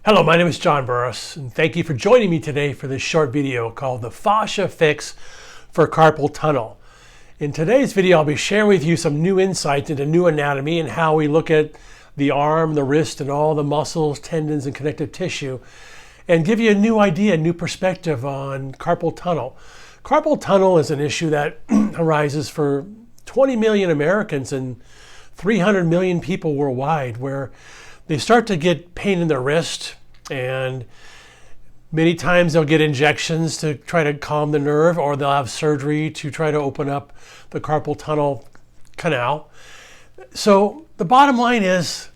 Hello, my name is John Burris, and thank you for joining me today for this short video called The Fascia Fix for Carpal Tunnel. In today's video, I'll be sharing with you some new insights into new anatomy and how we look at the arm, the wrist, and all the muscles, tendons, and connective tissue, and give you a new idea, a new perspective on carpal tunnel. Carpal tunnel is an issue that arises for 20 million Americans and 300 million people worldwide, where they start to get pain in their wrist, and many times they'll get injections to try to calm the nerve, or they'll have surgery to try to open up the carpal tunnel canal. So the bottom line is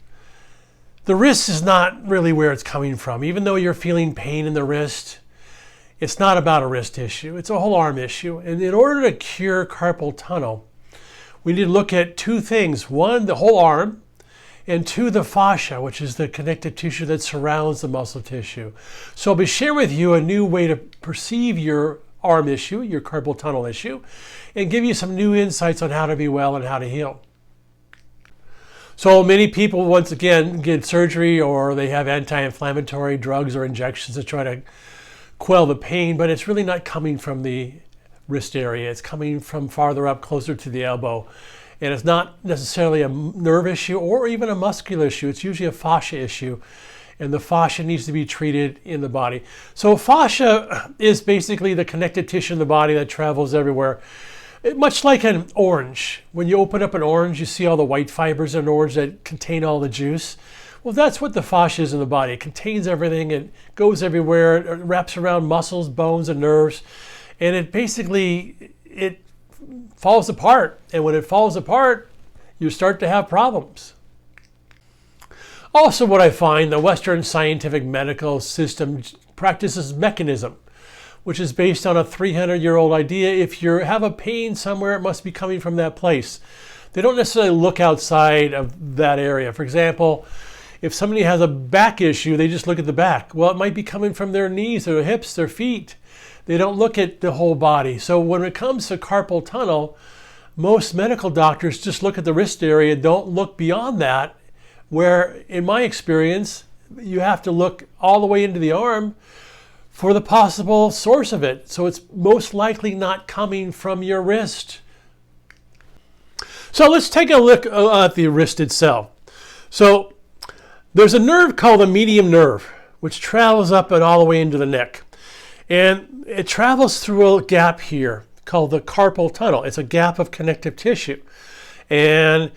the wrist is not really where it's coming from. Even though you're feeling pain in the wrist, it's not about a wrist issue. It's a whole arm issue. And in order to cure carpal tunnel, we need to look at two things. One, the whole arm, and two, the fascia, which is the connective tissue that surrounds the muscle tissue. So I'll be sharing with you a new way to perceive your arm issue, your carpal tunnel issue, and give you some new insights on how to be well and how to heal. So many people, once again, get surgery or they have anti-inflammatory drugs or injections to try to quell the pain, but it's really not coming from the wrist area. It's coming from farther up, closer to the elbow. And it's not necessarily a nerve issue or even a muscular issue. It's usually a fascia issue. And the fascia needs to be treated in the body. So fascia is basically the connective tissue in the body that travels everywhere. Much like an orange. When you open up an orange, you see all the white fibers in an orange that contain all the juice. Well, that's what the fascia is in the body. It contains everything. It goes everywhere. It wraps around muscles, bones, and nerves. And it basically, it falls apart. And when it falls apart, you start to have problems. Also, what I find, the Western scientific medical system practices mechanism, which is based on a 300-year-old idea. If you have a pain somewhere, it must be coming from that place. They don't necessarily look outside of that area. For example, if somebody has a back issue, they just look at the back. Well, it might be coming from their knees, their hips, their feet. They don't look at the whole body. So when it comes to carpal tunnel, most medical doctors just look at the wrist area, don't look beyond that, where in my experience, you have to look all the way into the arm for the possible source of it. So it's most likely not coming from your wrist. So let's take a look at the wrist itself. So there's a nerve called the medium nerve, which travels up and all the way into the neck. And it travels through a gap here called the carpal tunnel. It's a gap of connective tissue. And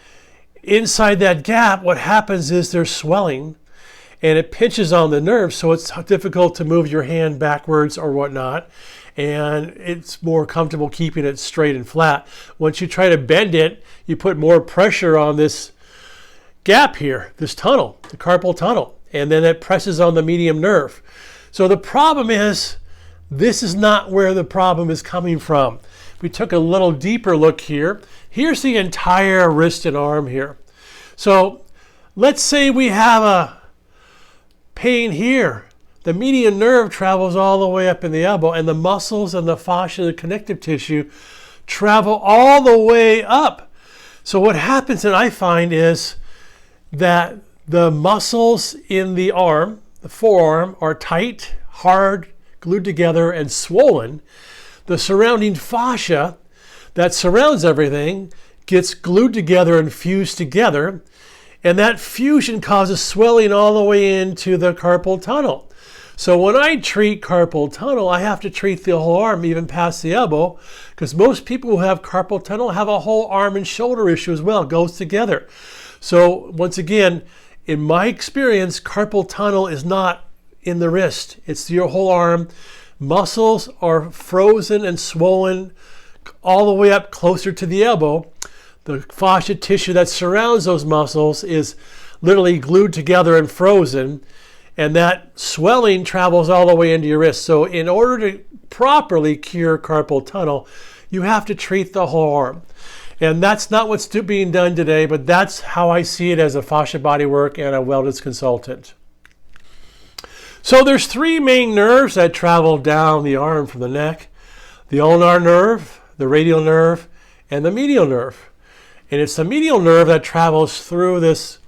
inside that gap, what happens is there's swelling, and it pinches on the nerve, so it's difficult to move your hand backwards or whatnot. And it's more comfortable keeping it straight and flat. Once you try to bend it, you put more pressure on this gap here, this tunnel, the carpal tunnel, and then it presses on the medium nerve. So the problem is, this is not where the problem is coming from. We took a little deeper look here. Here's the entire wrist and arm here. So let's say we have a pain here. The median nerve travels all the way up in the elbow, and the muscles and the fascia, the connective tissue, travel all the way up. So what happens, and I find, is that the muscles in the arm, the forearm, are tight, hard, glued together, and swollen. The surrounding fascia that surrounds everything gets glued together and fused together, and that fusion causes swelling all the way into the carpal tunnel. So when I treat carpal tunnel, I have to treat the whole arm, even past the elbow, because most people who have carpal tunnel have a whole arm and shoulder issue as well. It goes together. So once again, in my experience, carpal tunnel is not in the wrist. It's your whole arm. Muscles are frozen and swollen all the way up closer to the elbow. The fascia tissue that surrounds those muscles is literally glued together and frozen, and that swelling travels all the way into your wrist. So in order to properly cure carpal tunnel, you have to treat the whole arm. And that's not what's being done today, but that's how I see it as a fascia bodywork and a wellness consultant. So there's three main nerves that travel down the arm from the neck: the ulnar nerve, the radial nerve, and the medial nerve. And it's the medial nerve that travels through this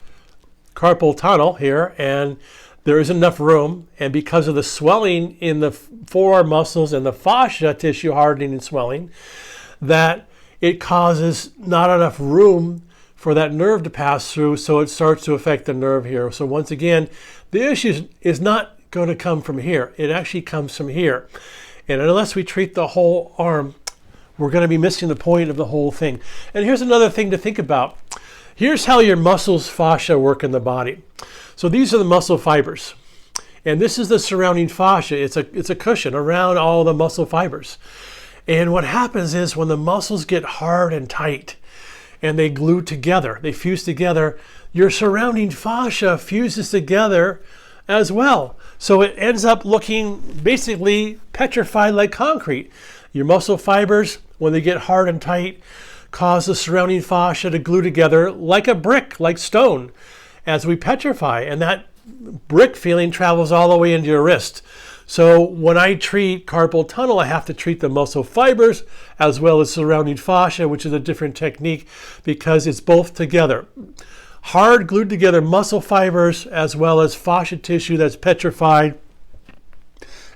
carpal tunnel here, and there isn't enough room, and because of the swelling in the forearm muscles and the fascia tissue hardening and swelling, that it causes not enough room for that nerve to pass through, so it starts to affect the nerve here. So once again, the issue is not going to come from here. It actually comes from here. And unless we treat the whole arm, we're going to be missing the point of the whole thing. And here's another thing to think about. Here's how your muscles, fascia work in the body. So these are the muscle fibers. And this is the surrounding fascia. It's a cushion around all the muscle fibers. And what happens is when the muscles get hard and tight and they glue together, they fuse together, your surrounding fascia fuses together as well. So it ends up looking basically petrified like concrete. Your muscle fibers, when they get hard and tight, cause the surrounding fascia to glue together like a brick, like stone, as we petrify. And that brick feeling travels all the way into your wrist. So when I treat carpal tunnel, I have to treat the muscle fibers as well as surrounding fascia, which is a different technique because it's both together. Hard glued together muscle fibers as well as fascia tissue that's petrified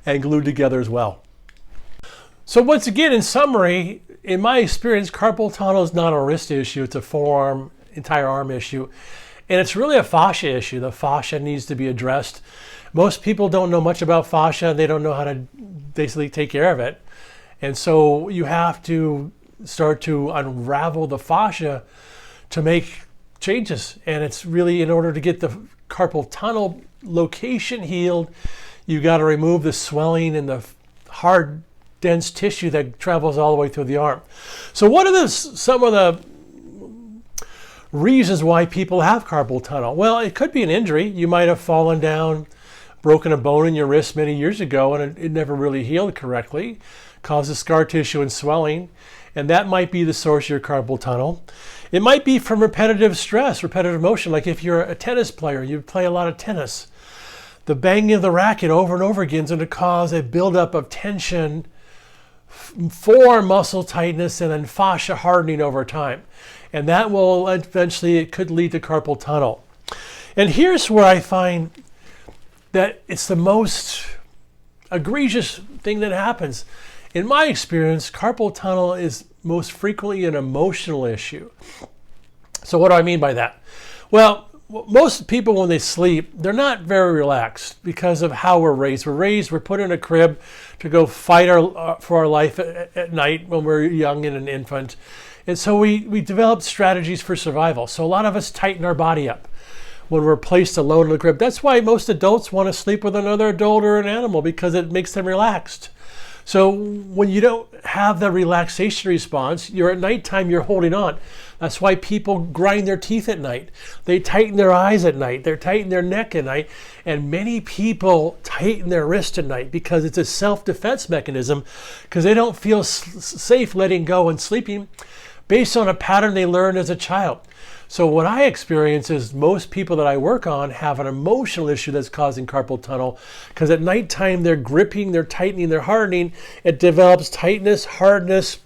and glued together as well. So once again, in summary, in my experience, carpal tunnel is not a wrist issue. It's a forearm, entire arm issue. And it's really a fascia issue. The fascia needs to be addressed. Most people don't know much about fascia. They don't know how to basically take care of it. And so you have to start to unravel the fascia to make changes. And it's really, in order to get the carpal tunnel location healed, you got to remove the swelling and the hard, dense tissue that travels all the way through the arm. So what are some of the reasons why people have carpal tunnel? Well, it could be an injury. You might have fallen down, broken a bone in your wrist many years ago, and it never really healed correctly, causes scar tissue and swelling, and that might be the source of your carpal tunnel. It might be from repetitive stress, repetitive motion, like if you're a tennis player, you play a lot of tennis. The banging of the racket over and over again is going to cause a buildup of tension, forearm muscle tightness, and then fascia hardening over time. And that will eventually, it could lead to carpal tunnel. And here's where I find that it's the most egregious thing that happens. In my experience, carpal tunnel is most frequently an emotional issue. So what do I mean by that? Well, most people when they sleep, they're not very relaxed because of how we're raised. We're put in a crib to go fight for our life at night when we're young and an infant. And so we develop strategies for survival. So a lot of us tighten our body up when we're placed alone in the crib. That's why most adults want to sleep with another adult or an animal, because it makes them relaxed. So when you don't have the relaxation response, you're at nighttime, you're holding on. That's why people grind their teeth at night. They tighten their eyes at night. They tighten their neck at night. And many people tighten their wrist at night because it's a self-defense mechanism, because they don't feel safe letting go and sleeping based on a pattern they learned as a child. So what I experience is most people that I work on have an emotional issue that's causing carpal tunnel, because at nighttime they're gripping, they're tightening, they're hardening. It develops tightness, hardness,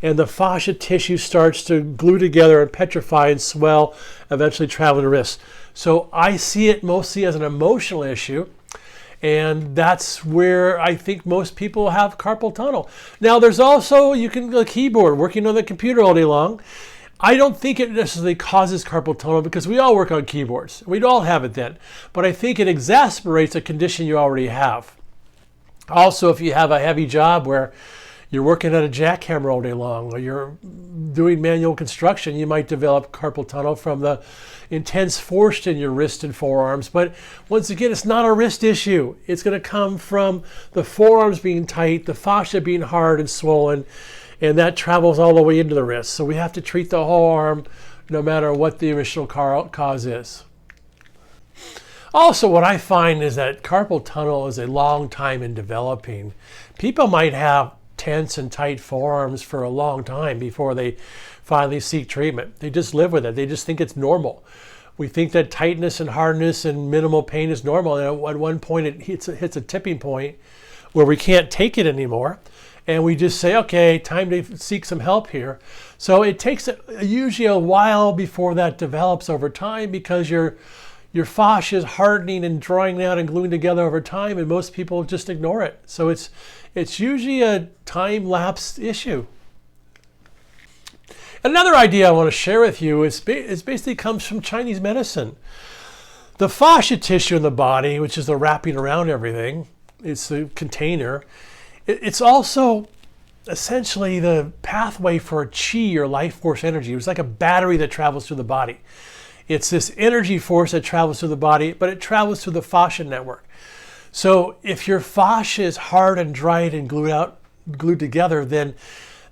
and the fascia tissue starts to glue together and petrify and swell, eventually traveling to wrist. So I see it mostly as an emotional issue, and that's where I think most people have carpal tunnel. Now there's also, you can go keyboard, working on the computer all day long. I don't think it necessarily causes carpal tunnel, because we all work on keyboards. We'd all have it then. But I think it exacerbates a condition you already have. Also, if you have a heavy job where you're working at a jackhammer all day long, or you're doing manual construction, you might develop carpal tunnel from the intense force in your wrist and forearms. But once again, it's not a wrist issue. It's going to come from the forearms being tight, the fascia being hard and swollen, and that travels all the way into the wrist. So we have to treat the whole arm no matter what the initial cause is. Also, what I find is that carpal tunnel is a long time in developing. People might have tense and tight forearms for a long time before they finally seek treatment. They just live with it. They just think it's normal. We think that tightness and hardness and minimal pain is normal. And at one point it hits a tipping point where we can't take it anymore. And we just say, okay, time to seek some help here. So it takes usually a while before that develops over time, because your your fascia is hardening and drying out and gluing together over time, and most people just ignore it. So it's usually a time-lapse issue. Another idea I want to share with you is basically comes from Chinese medicine. The fascia tissue in the body, which is the wrapping around everything, it's the container. It's also essentially the pathway for qi or life force energy. It's like a battery that travels through the body. It's this energy force that travels through the body, but it travels through the fascia network. So if your fascia is hard and dried and glued together, then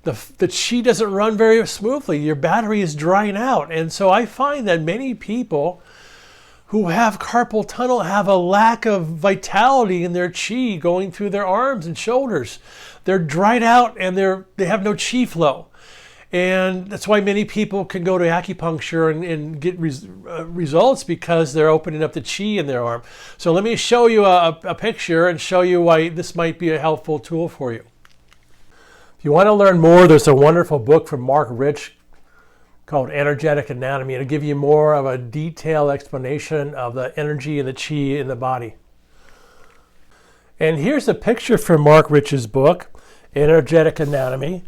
the qi doesn't run very smoothly. Your battery is drying out. And so I find that many people who have carpal tunnel have a lack of vitality in their qi going through their arms and shoulders. They're dried out and they have no qi flow. And that's why many people can go to acupuncture and get results, because they're opening up the qi in their arm. So let me show you a picture and show you why this might be a helpful tool for you. If you want to learn more, there's a wonderful book from Mark Rich called Energetic Anatomy. It'll give you more of a detailed explanation of the energy and the qi in the body. And here's a picture from Mark Rich's book, Energetic Anatomy.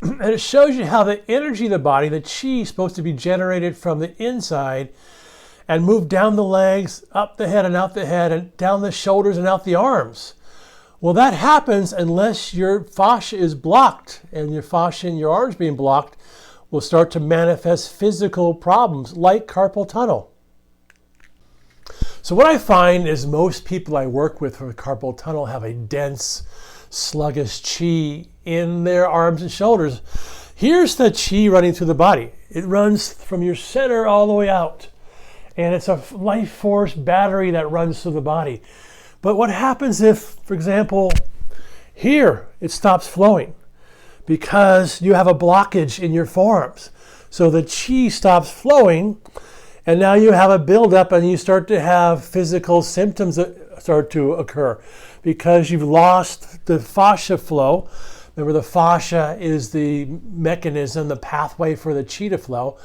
And it shows you how the energy of the body, the qi, is supposed to be generated from the inside and move down the legs, up the head and out the head, and down the shoulders and out the arms. Well, that happens unless your fascia is blocked, and your fascia in your arms being blocked will start to manifest physical problems like carpal tunnel. So what I find is most people I work with carpal tunnel have a dense, sluggish qi in their arms and shoulders. Here's the qi running through the body. It runs from your center all the way out. And it's a life force battery that runs through the body. But what happens if, for example, here it stops flowing? Because you have a blockage in your forearms. So the qi stops flowing, and now you have a buildup and you start to have physical symptoms that start to occur because you've lost the fascia flow. Remember, the fascia is the mechanism, the pathway for the qi to flow.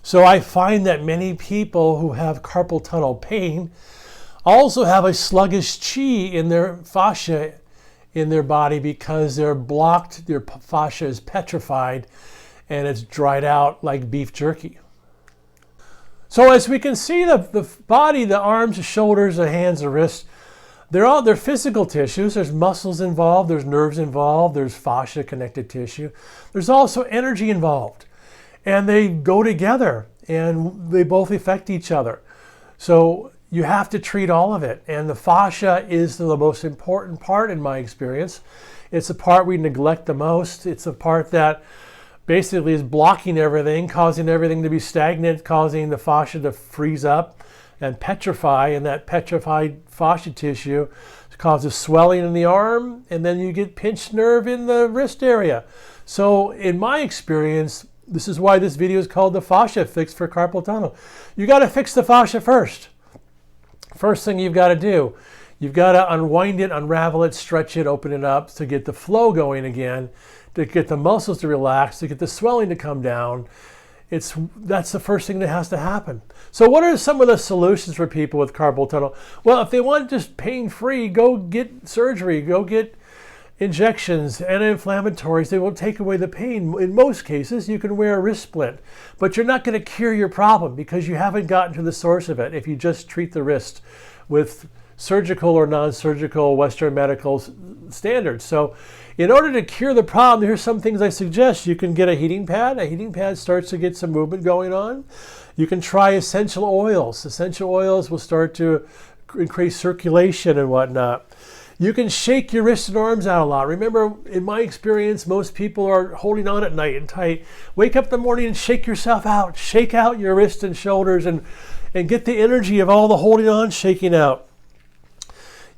So I find that many people who have carpal tunnel pain also have a sluggish qi in their fascia in their body because they're blocked, their fascia is petrified, and it's dried out like beef jerky. So as we can see, the body, the arms, the shoulders, the hands, the wrists, they're physical tissues. There's muscles involved, there's nerves involved, there's fascia connected tissue. There's also energy involved. And they go together and they both affect each other. So you have to treat all of it. And the fascia is the most important part in my experience. It's the part we neglect the most. It's the part that basically is blocking everything, causing everything to be stagnant, causing the fascia to freeze up and petrify, and that petrified fascia tissue causes swelling in the arm, and then you get pinched nerve in the wrist area. So in my experience, this is why this video is called the fascia fix for carpal tunnel. You got to fix the fascia first. First thing you've got to do, you've got to unwind it, unravel it, stretch it, open it up to get the flow going again, to get the muscles to relax, to get the swelling to come down. That's the first thing that has to happen. So what are some of the solutions for people with carpal tunnel? Well, if they want just pain-free, go get surgery, go get injections, anti-inflammatories. They will take away the pain. In most cases, you can wear a wrist splint, but you're not going to cure your problem because you haven't gotten to the source of it if you just treat the wrist with surgical or non-surgical Western medical standards. So in order to cure the problem, here's some things I suggest. You can get a heating pad. A heating pad starts to get some movement going on. You can try essential oils. Essential oils will start to increase circulation and whatnot. You can shake your wrists and arms out a lot. Remember, in my experience, most people are holding on at night and tight. Wake up in the morning and shake yourself out. Shake out your wrists and shoulders and get the energy of all the holding on shaking out.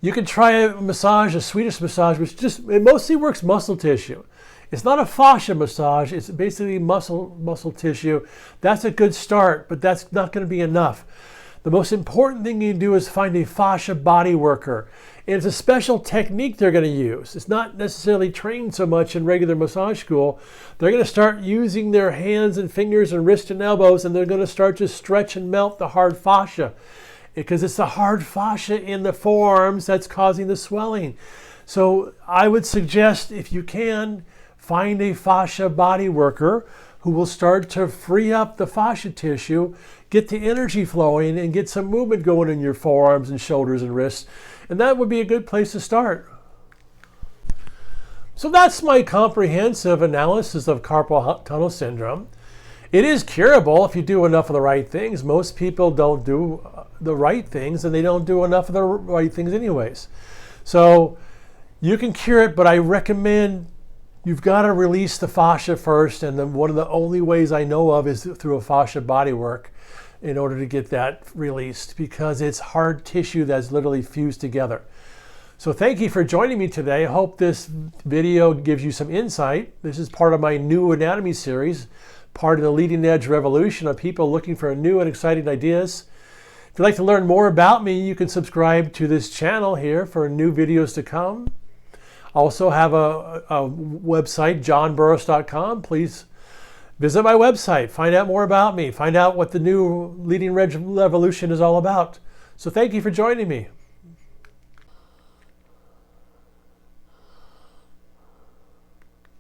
You can try a massage, a Swedish massage, which it mostly works muscle tissue. It's not a fascia massage, it's basically muscle tissue. That's a good start, but that's not going to be enough. The most important thing you can do is find a fascia body worker. And it's a special technique they're going to use. It's not necessarily trained so much in regular massage school. They're going to start using their hands and fingers and wrists and elbows, and they're going to start to stretch and melt the hard fascia. because it's the hard fascia in the forearms that's causing the swelling. So I would suggest, if you can, find a fascia body worker who will start to free up the fascia tissue, get the energy flowing, and get some movement going in your forearms and shoulders and wrists. And that would be a good place to start. So that's my comprehensive analysis of carpal tunnel syndrome. It is curable if you do enough of the right things. Most people don't do the right things, and they don't do enough of the right things anyways. So you can cure it, but I recommend you've got to release the fascia first, and then one of the only ways I know of is through a fascia bodywork in order to get that released, because it's hard tissue that's literally fused together. So thank you for joining me today. I hope this video gives you some insight. This is part of my new anatomy series, part of the leading edge revolution of people looking for new and exciting ideas. If you'd like to learn more about me, you can subscribe to this channel here for new videos to come. I also have a website, johnburris.com. Please visit my website, find out more about me, find out what the new leading edge revolution is all about. So thank you for joining me.